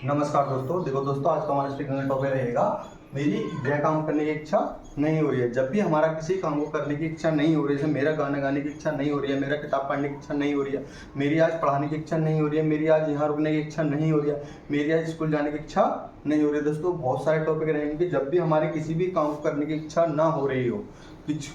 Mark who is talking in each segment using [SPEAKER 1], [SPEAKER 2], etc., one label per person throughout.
[SPEAKER 1] नमस्कार दोस्तों। देखो दोस्तों, आज का हमारा स्पीकिंग टॉपिक रहेगा मेरी यह काम करने की इच्छा नहीं हो रही है। जब भी हमारा किसी काम को करने की इच्छा नहीं हो रही है, जैसे मेरा गाना गाने की इच्छा नहीं हो रही है, मेरा किताब पढ़ने की इच्छा नहीं हो रही है, मेरी आज पढ़ाने की इच्छा नहीं हो रही है, मेरी आज यहाँ रुकने की इच्छा नहीं हो रही है, मेरी आज स्कूल जाने की इच्छा नहीं हो रही है। दोस्तों, बहुत सारे टॉपिक रहेंगे जब भी हमारे किसी भी काम को करने की इच्छा ना हो रही हो,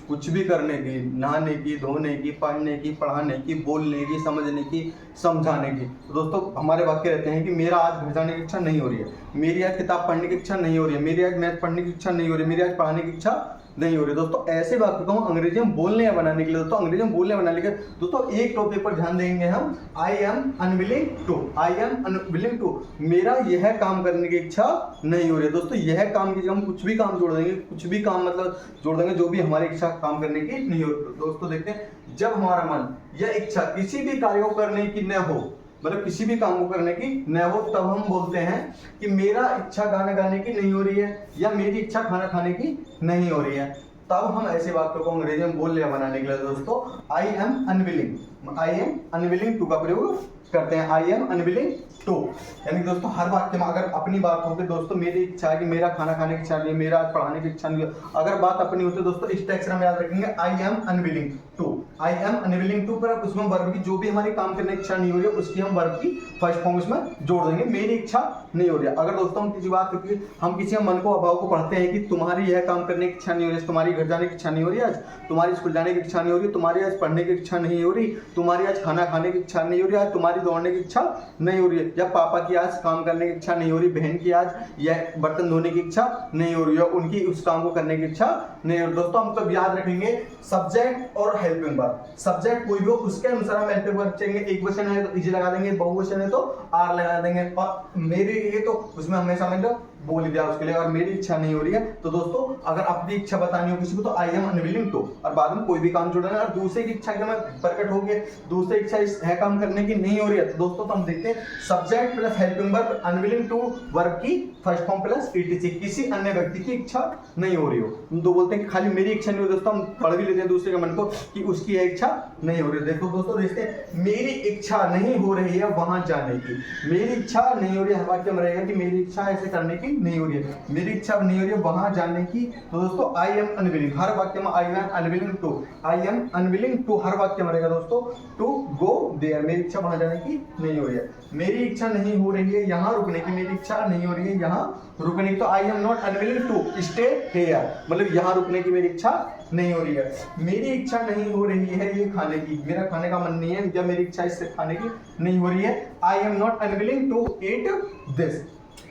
[SPEAKER 1] कुछ भी करने की, नहाने की, धोने की, पढ़ने की, पढ़ाने की, बोलने की, समझने की, समझाने की। तो दोस्तों, हमारे वाक्य रहते हैं कि मेरा आज घर जाने की इच्छा नहीं हो रही है, मेरी आज किताब पढ़ने की इच्छा नहीं हो रही है, मेरी आज मैथ पढ़ने की इच्छा नहीं हो रही है, मेरी आज पढ़ाने की इच्छा नहीं हो रही। दोस्तों, ऐसे वाक्य को हम अंग्रेजी में बोलने या बनाने के लिए अंग्रेजी में बोलने बनाने के दोस्तों एक टॉपिक पर ध्यान देंगे हम। I am unwilling to. I am unwilling to, मेरा यह काम करने की इच्छा नहीं हो रही है। दोस्तों, यह काम की जगह हम कुछ भी काम जोड़ देंगे, कुछ भी काम मतलब जोड़ देंगे जो भी हमारी इच्छा काम करने की नहीं हो। दोस्तों देखते हैं, जब हमारा मन या इच्छा किसी भी कार्य को करने की न हो, मतलब किसी भी काम को करने की न हो, तब हम बोलते हैं कि मेरा इच्छा गाना गाने की नहीं हो रही है या मेरी इच्छा खाना खाने की नहीं हो रही है। तब हम ऐसे वाक्यों को अंग्रेजी में बोलने या बनाने के लिए दोस्तों आई एम अनविलिंग टू का प्रयोग करते हैं। आई एम अनविलिंग टू, यानी दोस्तों हर वाक्य में अगर अपनी बात हो कि दोस्तों मेरी इच्छा है कि मेरा खाना खाने की इच्छा नहीं है, मेरा पढ़ाने की इच्छा नहीं है, अगर बात अपनी होती है दोस्तों इस टेक्स्ट में याद रखेंगे I am unwilling to. I am unwilling to पर उसमें वर्ब की जो भी हमारी काम करने की इच्छा नहीं हो रही है उसकी हम वर्ब की फर्स्ट फॉर्म इसमें जोड़ देंगे। मेरी इच्छा नहीं हो रही है। अगर दोस्तों हम किसी बात क्योंकि हम किसी मन को अभाव को पढ़ते हैं कि तुम्हारी यह काम करने की इच्छा नहीं हो रही है, तुम्हारी घर जाने की इच्छा नहीं हो रही है, आज तुम्हारी स्कूल जाने की इच्छा नहीं हो रही, तुम्हारी आज पढ़ने की इच्छा नहीं हो रही, तुम्हारी आज खाना खाने की इच्छा नहीं हो रही, आज तुम्हारी दौड़ने की इच्छा नहीं हो रही है, या पापा की आज काम करने की इच्छा नहीं हो रही, बहन की आज यह बर्तन धोने की इच्छा नहीं हो रही है, उनकी उस काम को करने की इच्छा नहीं हो रही। दोस्तों हम तब याद रखेंगे सब्जेक्ट और हेल्पिंग वर्ब। सब्जेक्ट कोई भी हो उसके अनुसार हम हेल्पिंग वर्ब चेंगे। एक वचन है तो इज लगा देंगे, बहुवचन है तो आर लगा देंगे, और मेरे लिए तो उसमें हमेशा मतलब बोल दिया उसके लिए। और मेरी इच्छा नहीं हो रही है तो दोस्तों अगर अपनी इच्छा बतानी हो किसी को तो आई एम अनविलिंग टू, और बाद में कोई भी काम जोड़ना है। और दूसरे की इच्छा के में प्रकट हो गया, दूसरे इच्छा इस है काम करने की नहीं हो रही है तो दोस्तों तो हम देखते हैं subject plus helping verb unwilling to, verb की फर्स्ट फॉर्म प्लस ईटीसी, किसी अन्य व्यक्ति की इच्छा नहीं हो रही हो। हम तो बोलते हैं कि खाली मेरी इच्छा नहीं हो रही। दोस्तों हम पढ़ भी लेते हैं दूसरे के मन को कि उसकी यह इच्छा नहीं हो रही। देखो दोस्तों देखते हैं, मेरी इच्छा नहीं हो रही है वहां जाने की। मेरी इच्छा नहीं हो रही है, हर वाक्य में रहेगा कि मेरी इच्छा ऐसे करने की नहीं हो रही है, मेरी इच्छा नहीं हो रही है वहां जाने की। तो दोस्तों आई एम अनविलिंग, हर वाक्य में I am unwilling to, I am unwilling to हर वाक्य में रहेगा दोस्तों टू गो देयर, मेरी इच्छा वहां जाने की नहीं हो रही है। मेरी इच्छा नहीं हो रही है यहाँ रुकने की, मेरी इच्छा नहीं हो रही है यहाँ रुकने की, तो I am not unwilling to stay here, मतलब यहाँ रुकने की मेरी इच्छा नहीं हो रही है। मेरी इच्छा नहीं हो रही है ये खाने की, मेरा खाने का मन नहीं है, या मेरी इच्छा इससे खाने की नहीं हो रही है। I am not unwilling to eat this,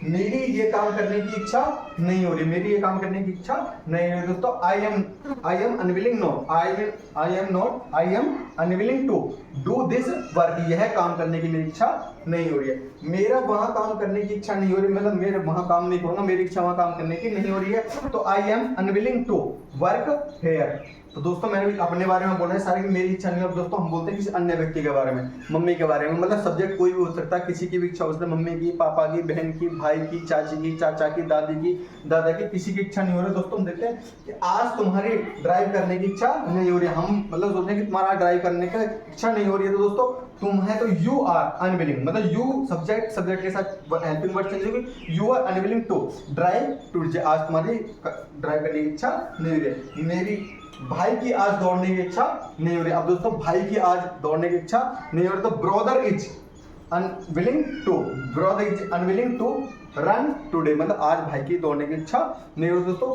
[SPEAKER 1] मेरी ये काम करने की इच्छा नहीं हो रही, मेरी ये काम करने की इच्छा नहीं हो रही। दोस्तों I am unwilling no, I am unwilling to do this work, यह काम करने की मेरी इच्छा नहीं हो रही है। मेरा वहां काम करने की इच्छा नहीं हो रही, मतलब मेरे वहां काम नहीं करूंगा, मेरी इच्छा वहां काम करने की नहीं हो रही है, तो I am unwilling to work here. तो दोस्तों मैंने अपने बारे में बोला है सारे कि मेरी इच्छा नहीं है। दोस्तों हम बोलते हैं किसी अन्य व्यक्ति के बारे में, मम्मी के बारे में, मतलब सब्जेक्ट कोई भी हो सकता है, किसी की भी इच्छा हो सकती है, मम्मी की, पापा की, बहन की, भाई की, चाची की, चाचा की, दादी की, दादा की, किसी की इच्छा नहीं हो रही। दोस्तों हम देखते हैं कि आज तुम्हारी ड्राइव करने की इच्छा नहीं हो रही है, हम मतलब सोचते हैं कि तुम्हारा ड्राइव करने की इच्छा नहीं हो रही है, तो दोस्तों तुम है तो यू आर अनविलिंग, मतलब यू सब्जेक्ट के साथ हेल्पिंग वर्ड चेंज होगी, you are unwilling to drive to, आज तुम्हारी ड्राइव करने की इच्छा नहीं हो रही है। मेरी भाई की आज दौड़ने की इच्छा नहीं हो रही। अब दोस्तों भाई की आज दौड़ने की इच्छा नहीं हो रही, तो brother is unwilling to run today, मतलब आज भाई की दौड़ने की इच्छा नहीं हो रही। दोस्तों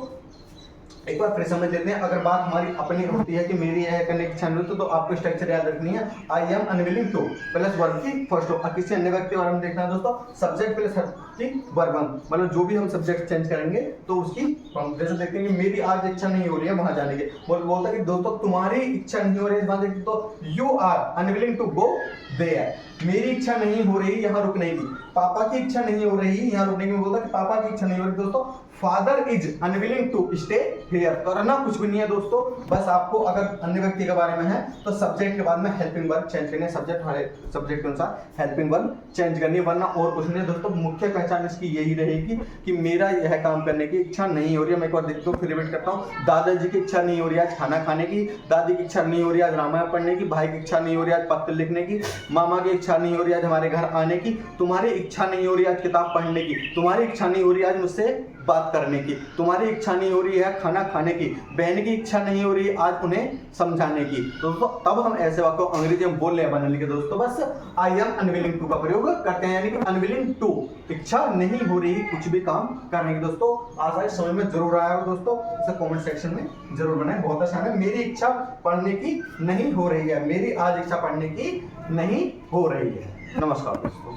[SPEAKER 1] एक बार फिर समझ लेते हैं, अगर बात हमारी अपनी होती है कि मेरी यह करने की इच्छा नहीं होती तो आपको स्ट्रक्चर याद रखनी है। I am unwilling two plus verb की फर्स्ट और किसी अन्य व्यक्ति के बारे में देखना है दोस्तों सब्जेक्ट प्लस की वर्ब, मतलब जो भी हम सब्जेक्ट चेंज करेंगे तो उसकी जैसे देखते हैं कि मेरी आज इच्छा नहीं हो रही है वहां जाने की, बोलता है कि दोस्तों तुम्हारी इच्छा नहीं हो रही है वहां जाने की, तो you are unwilling to go there, मेरी इच्छा नहीं हो रही यहाँ रुकने की, पापा की इच्छा नहीं हो रही यहाँ रुकने की, बोलता कि पापा की इच्छा नहीं हो रही। दोस्तों father is unwilling to stay here. करना कुछ भी नहीं है दोस्तों, बस आपको अगर अन्य व्यक्ति के बारे में है तो सब्जेक्ट के बाद में हेल्पिंग वर्ब चेंज करनी है, सब्जेक्ट के अनुसार हेल्पिंग वर्ब चेंज करनी है, वरना और कुछ नहीं है दोस्तों। मुख्य पहचान इसकी यही रहेगी कि मेरा यह काम करने की इच्छा नहीं हो रही है। मैं एक बार देखता हूँ, फिर रिपीट करता हूँ। दादाजी की इच्छा नहीं हो रही है आज खाना खाने की, दादी की इच्छा नहीं हो रही है आज रामायण पढ़ने की, भाई की इच्छा नहीं हो रही है आज पत्र लिखने की, मामा की इच्छा नहीं हो रही है आज हमारे घर आने की, तुम्हारी इच्छा नहीं हो रही है आज किताब पढ़ने की, तुम्हारी इच्छा नहीं हो रही है आज मुझसे बात करने की, तुम्हारी इच्छा नहीं हो रही है खाना खाने की, बहन की इच्छा नहीं हो रही है आज उन्हें समझाने की। दोस्तों तब हम ऐसे वाक्य अंग्रेजी में बोल रहे हैं लिखे दोस्तों, बस आई एम अनविलिंग टू का प्रयोग करते हैं, यानी कि अनविलिंग टू, इच्छा नहीं हो रही कुछ भी काम करने की। दोस्तों आशा है समझ में जरूर आया हो दोस्तों, इसे कमेंट सेक्शन में जरूर बनाएं। बहुत आसान है, मेरी इच्छा पढ़ने की नहीं हो रही है, मेरी आज इच्छा पढ़ने की नहीं हो रही है। नमस्कार दोस्तों।